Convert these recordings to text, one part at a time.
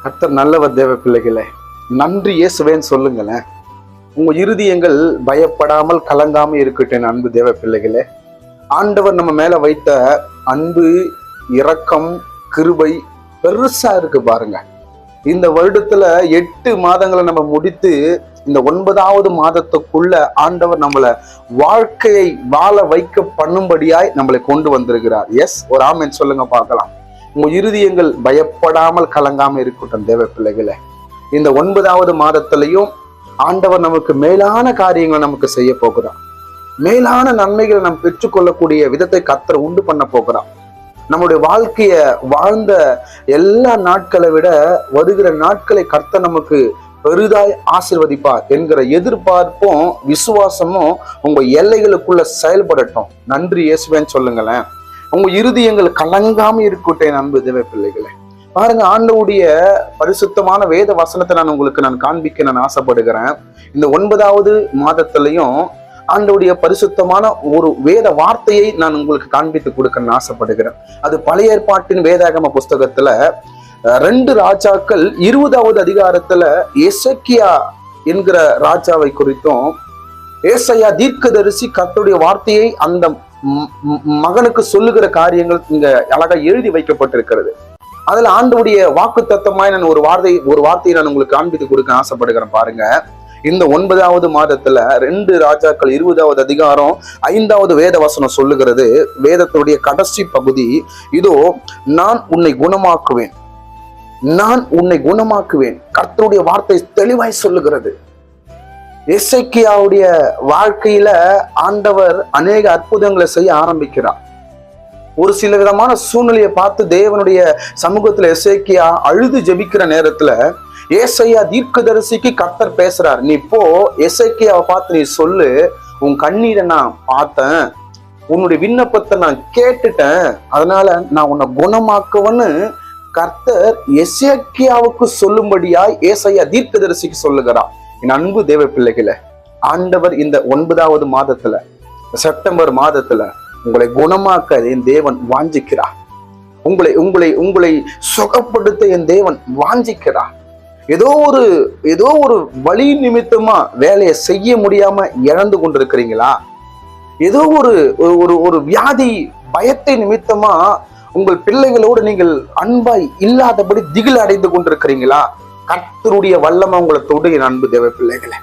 கர்த்தர் நல்லவர். தேவ பிள்ளைகளே, நன்றி இயேசுவேன்னு சொல்லுங்களேன். உங்க இருதயங்கள் பயப்படாமல் கலங்காம இருக்கட்டும். அன்பு தேவ பிள்ளைகளே, ஆண்டவர் நம்ம மேல வைத்த அன்பு, இரக்கம், கிருபை பெருசா இருக்கு பாருங்க. இந்த வருடத்துல 8 மாதங்களை நம்ம முடித்து இந்த 9வது மாதத்துக்குள்ள ஆண்டவர் நம்மளை வாழ்க்கையை வாழ வைக்க பண்ணும்படியாய் நம்மளை கொண்டு வந்திருக்கிறார். எஸ், ஒரு ஆமென் சொல்லுங்க பார்க்கலாம். உங்க இருதயங்கள் பயப்படாமல் கலங்காம இருக்கட்டும். தேவ பிள்ளைகளே, இந்த 9வது மாதத்திலையும் ஆண்டவர் நமக்கு மேலான காரியங்களை நமக்கு செய்ய போகிறார். மேலான நன்மைகளை நாம் பெற்றுக்கொள்ளக்கூடிய விதத்தை கர்த்தர் உண்டு பண்ண போகிறார். நம்முடைய வாழ்க்கைய வாழ்ந்த எல்லா நாட்களை விட வருகிற நாட்களை கர்த்தர் நமக்கு பெரிதாய் ஆசீர்வதிப்பார் என்கிற எதிர்பார்ப்பும் விசுவாசமும் உங்க எல்லைகளுக்குள்ள செயல்படட்டும். நன்றி இயேசுவேன்னு சொல்லுங்களேன். உங்க இருதயங்கள் கலங்காம இருக்கட்டும். அன்பு தேவ பிள்ளைகளே, பாருங்க, ஆண்டவருடைய பரிசுத்தமான வேத வசனத்தை நான் காண்பிக்க நான் ஆசைப்படுகிறேன். இந்த 9வது மாதத்திலையும் ஆண்டவருடைய பரிசுத்தமான ஒரு வேத வார்த்தையை நான் உங்களுக்கு காண்பித்து கொடுக்க ஆசைப்படுகிறேன். அது பழைய ஏற்பாட்டின் வேதாகம புஸ்தகத்துல 2 ராஜாக்கள் 20வது அதிகாரத்துல எசேக்கியா என்கிற ராஜாவை குறித்தும், ஏசாயா தீர்க்கதரிசி கர்த்தருடைய வார்த்தையை அந்த மகனுக்கு சொல்லுகிற காரியங்கள் இங்க அழகா எழுதி வைக்கப்பட்டிருக்கிறது. அதுல ஆண்டவருடைய வாக்கு தத்தமாய் நான் ஒரு வார்த்தையை நான் உங்களுக்கு காண்பித்து கொடுக்க ஆசைப்படுகிறேன். பாருங்க, இந்த 9வது மாதத்துல 2 ராஜாக்கள் 20வது அதிகாரம் 5வது வேத வசனம் சொல்லுகிறது. வேதத்துடைய கடைசி பகுதி, இதோ நான் உன்னை குணமாக்குவேன், நான் உன்னை குணமாக்குவேன். கர்த்தருடைய வார்த்தை தெளிவாய் சொல்லுகிறது. எசேக்கியாவுடைய வாழ்க்கையில ஆண்டவர் அநேக அற்புதங்களை செய்ய ஆரம்பிக்கிறார். ஒரு சில விதமான சூழ்நிலையை பார்த்து தேவனுடைய சமூகத்துல எசேக்கியா அழுது ஜெபிக்கிற நேரத்துல ஏசாயா தீர்க்கதரிசிக்கு கர்த்தர் பேசுறார். நீ போ, எசேக்கியாவை பார்த்து நீ சொல்லு, உன் கண்ணீரை நான் பார்த்தேன், உன்னுடைய விண்ணப்பத்தை நான் கேட்டுட்டேன், அதனால நான் உன்னை குணமாக்குவேன்னு கர்த்தர் எசேக்கியாவுக்கு சொல்லும்படியாய் ஏசாயா தீர்க்கதரிசிக்கு சொல்லுகிறார். என் அன்பு தேவ பிள்ளைகளே, ஆண்டவர் இந்த 9வது மாதத்துல, செப்டம்பர் மாதத்துல உங்களை குணமாக்க என் தேவன் வாஞ்சிக்கிறார். உங்களை சுகப்படுத்த என் தேவன் வாஞ்சிக்கிறார். ஏதோ ஒரு வழி நிமித்தமா வேலையை செய்ய முடியாம இழந்து கொண்டிருக்கிறீங்களா? ஏதோ ஒரு வியாதி பயத்தை நிமித்தமா உங்கள் பிள்ளைகளோடு நீங்கள் அன்பாய் இல்லாதபடி திகில் அடைந்து கொண்டிருக்கிறீங்களா? கர்த்தருடைய வல்லமை உங்களை தொடு என் அன்பு தேவ பிள்ளைகளே.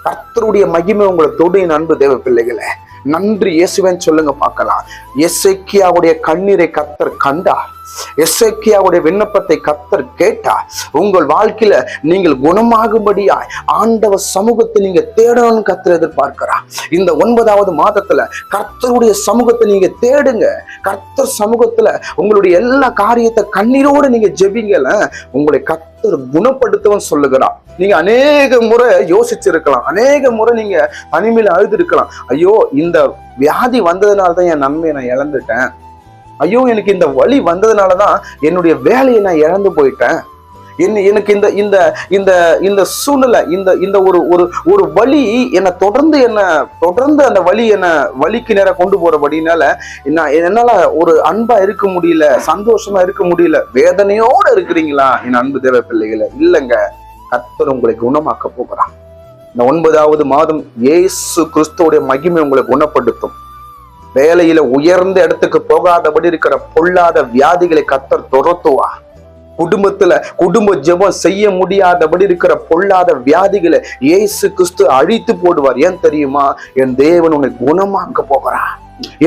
கர்த்தருடைய மகிமை உங்களை தொடு என் அன்பு தேவ பிள்ளைகளே. நன்றி இயேசுவேன்னு சொல்லுங்க பார்க்கலாம். எசேக்கியாவுடைய கண்ணீரை கர்த்தர் கண்டார். எசேக்கியாவுடைய விண்ணப்பத்தை கர்த்தர் கேட்டார். உங்கள் வாழ்க்கையில நீங்கள் குணமாகும்படியாய் ஆண்டவர் சமூகத்தை நீங்க தேடணும்னு கர்த்தர் எதிர்பார்க்கிறார். இந்த 9வது மாதத்துல கர்த்தருடைய சமூகத்தை நீங்க தேடுங்க. கர்த்தர் சமூகத்துல உங்களுடைய எல்லா காரியத்தை கண்ணீரோடு நீங்க ஜெபிங்கல, உங்களை கர்த்தர் குணப்படுத்தவும் சொல்லுகிறார். நீங்க அநேக முறை யோசிச்சிருக்கலாம், அநேக முறை நீங்க தனிமையில அழுது இருக்கலாம். ஐயோ, இந்த வியாதி வந்ததுனாலதான் என் நன்மையை நான் இழந்துட்டேன். ஐயோ, எனக்கு இந்த வலி வந்ததுனாலதான் என்னுடைய வேலையை நான் இழந்து போயிட்டேன். எனக்கு இந்த சூழ்நிலை, இந்த ஒரு வலி என்னை தொடர்ந்து அந்த வலி என்னை வலிக்கு நேரம் கொண்டு போறபடினால என்னால ஒரு அன்பா இருக்க முடியல, சந்தோஷமா இருக்க முடியல. வேதனையோட இருக்கிறீங்களா என் அன்பு தேவ பிள்ளைகளை? இல்லைங்க, கர்த்தர் உங்களை குணமாக்க போகிறார். இந்த 9வது மாதம் இயேசு கிறிஸ்துவோடைய மகிமை உங்களை குணப்படுத்தும். வேலையில உயர்ந்த இடத்துக்கு போகாதபடி இருக்கிற பொல்லாத வியாதிகளை கர்த்தர் துரத்துவார். குடும்ப ஜெபம் செய்ய முடியாதபடி இருக்கிற பொல்லாத வியாதிகளை இயேசு கிறிஸ்து அழித்து போடுவார். ஏன் தெரியுமா? என் தேவன் உன்னை குணமாக்க போகிறார்.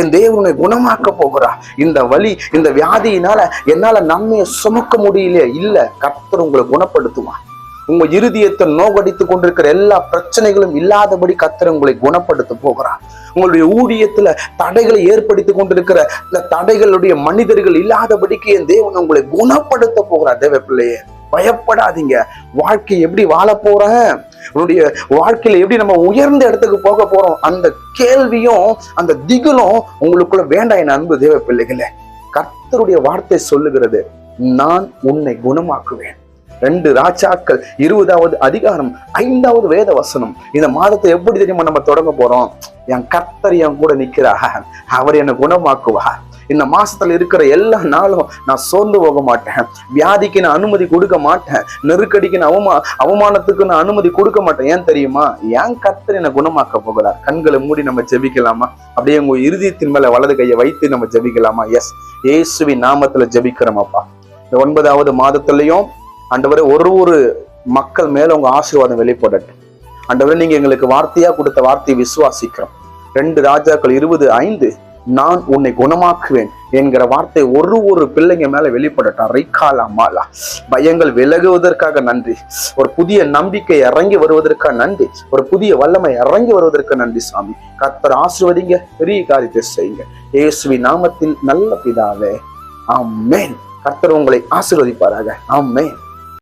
என் தேவன் உன்னை குணமாக்க போகிறார். இந்த வலி, இந்த வியாதியினால என்னால நன்மையை சுமக்க முடியலையே, இல்ல, கர்த்தர் உங்களை குணப்படுத்துவார். உங்க இருதயத்தை நோகடித்து கொண்டிருக்கிற எல்லா பிரச்சனைகளும் இல்லாதபடி கர்த்தர் உங்களை குணப்படுத்த போகிறார். உங்களுடைய ஊழியத்துல தடைகளை ஏற்படுத்தி கொண்டிருக்கிற இந்த தடைகளுடைய மனிதர்கள் இல்லாதபடிக்கு என் தேவன் உங்களை குணப்படுத்த போகிறார். தேவ பிள்ளையே, பயப்படாதீங்க. வாழ்க்கை எப்படி வாழ போறேன், உன்னுடைய வாழ்க்கையில எப்படி நம்ம உயர்ந்த இடத்துக்கு போக போறோம், அந்த கேள்வியும் அந்த திகிலும் உங்களுக்குள்ள வேண்டாம் என் அன்பு தேவ பிள்ளைகளே. கர்த்தருடைய வார்த்தை சொல்லுகிறது, நான் உன்னை குணமாக்குவேன். 2 ராஜாக்கள் 20வது அதிகாரம் 5வது வேத வசனம். இந்த மாதத்தை எப்படி தெரியுமா நம்ம தொடங்க போறோம்? என் கர்த்தர் என் கூட நிற்கிறார், அவர் என்னை குணமாக்குவார். இந்த மாசத்துல இருக்கிற எல்லா நாளும் நான் சோர்ந்து போக மாட்டேன். வியாதிக்கு நான் அனுமதி கொடுக்க மாட்டேன். நெருக்கடிக்கு நான் அவமானத்துக்கு நான் அனுமதி கொடுக்க மாட்டேன். ஏன் தெரியுமா? என் கர்த்தர் என்னை குணமாக்க போகிறார். கண்களை மூடி நம்ம ஜெபிக்கலாமா? அப்படியே உங்க இருதயத்தின் மேல வலது கையை வைத்து நம்ம ஜெபிக்கலாமா? எஸ், இயேசுவின் நாமத்துல ஜெபிக்கிறோமாப்பா. இந்த 9வது மாதத்திலையும் ஆண்டவரே ஒரு மக்கள் மேல உங்க ஆசீர்வாதம் வெளிப்படட்டும். ஆண்டவரே, நீங்க எங்களுக்கு வார்த்தையா கொடுத்த வார்த்தையை விசுவாசிக்கிறோம். 2 ராஜாக்கள் 20:5 நான் உன்னை குணமாக்குவேன் என்கிற வார்த்தை ஒரு பிள்ளைங்க மேல வெளிப்படட்டும். ரைக்காலா மாலா. பயங்கள் விலகுவதற்காக நன்றி. ஒரு புதிய நம்பிக்கை இறங்கி வருவதற்காக நன்றி. ஒரு புதிய வல்லமை இறங்கி வருவதற்கு நன்றி சாமி. கர்த்தர் ஆசீர்வதிங்க, பெரிய காரியத்தை செய்யுங்க. இயேசுவின் நாமத்தில் நல்ல பிதாவே, ஆமென். கர்த்தர் உங்களை ஆசீர்வதிப்பாராக. ஆமென்.